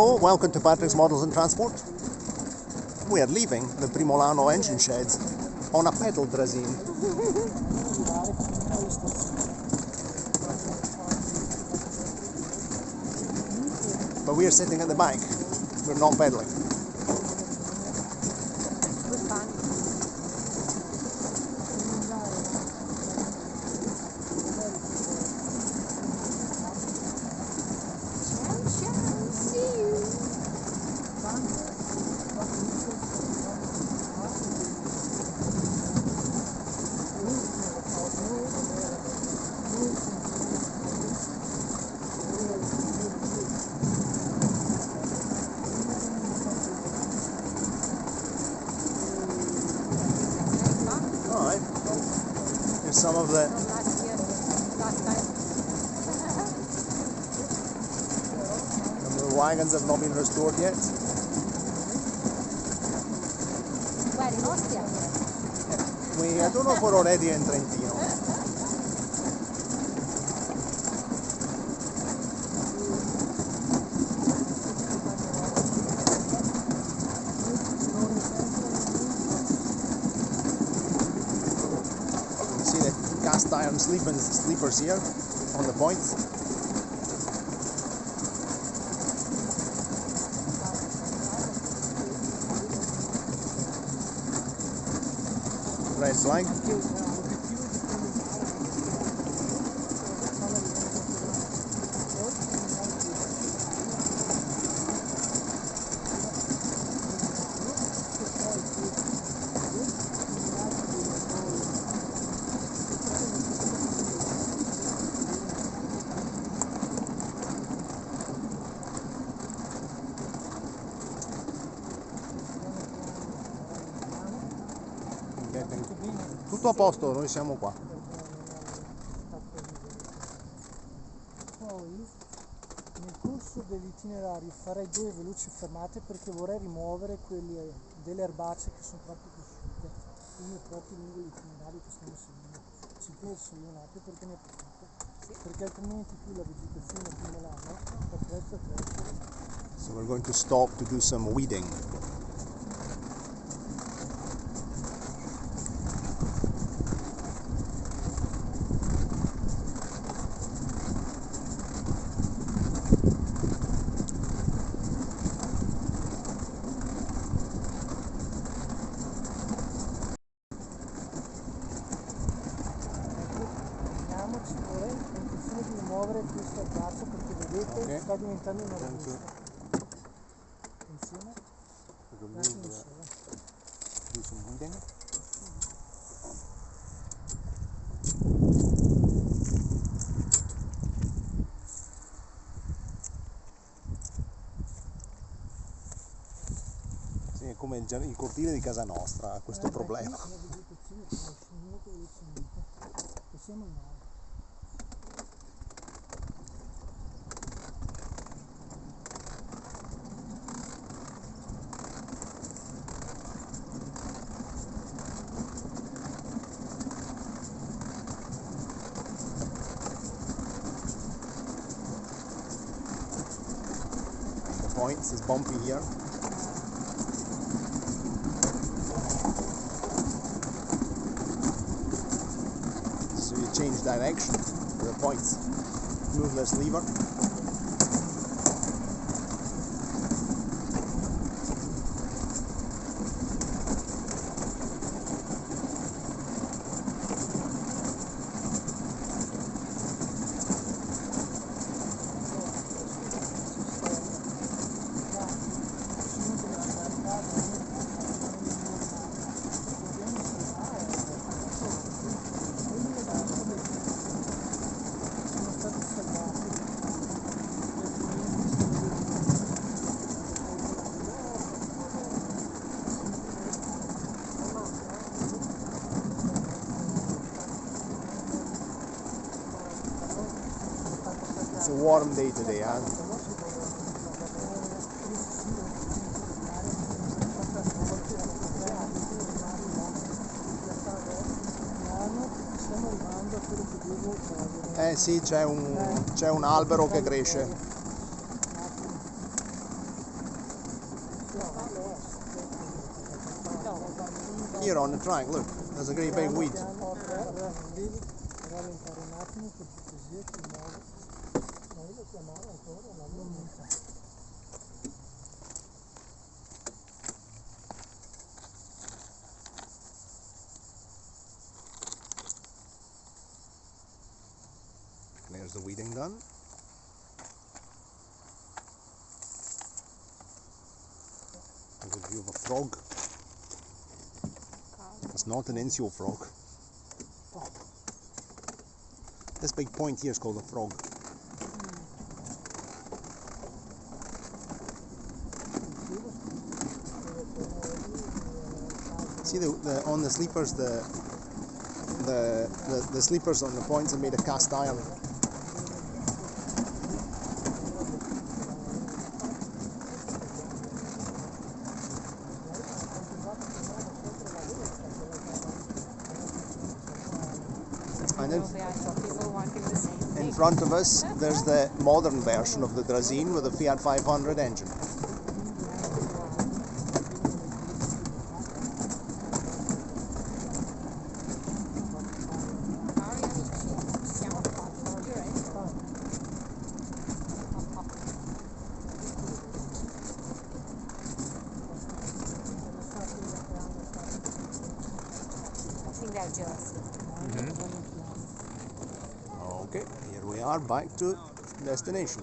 Hello, welcome to Patrick's Models and Transport. We are leaving the Primolano engine sheds on a pedal draisine. But we are sitting at the back, we're not pedaling. Alright, here's some of the wagons have not been restored yet. Where, in Austria? I don't know if we're already in Trentino. You see the cast iron sleepers here on the points. Red flag. Tutto a posto, noi siamo qua. Poi nel corso dell'itinerario farei 2 veloci fermate perché vorrei rimuovere delle erbacce che sono troppo cresciute, uno proprio lungo l'itinerario che stiamo seguendo. Ci penso io un attimo perché ne approfitto, perché altrimenti qui la vegetazione a Primolano è troppo. So we're going to stop to do some weeding. Ci vorrei l'intenzione di rimuovere questo erbaceo perché vedete sta diventando una robusta. Attenzione, un attimo solo. Do some weeding. Sì, è come il cortile di casa nostra ha questo problema. La vegetazione sta molto velocemente, possiamo andare. Points is bumpy here. So you change direction with the points. Move this lever. It's a warm day today, huh? Sì, c'è un albero che cresce. here on the track, look, there's a great big weed. Devi rallentare un attimo perché così è che muove. Ma io lo chiamavo ancora la lunga. There's the weeding done. There's a view of a frog. It's not an insule frog. This big point here is called a frog. See the on the sleepers, the sleepers on the points are made of cast iron. And in front of us, there's the modern version of the draisine with a Fiat 500 engine. I think they're jealous. Okay, here we are back to destination.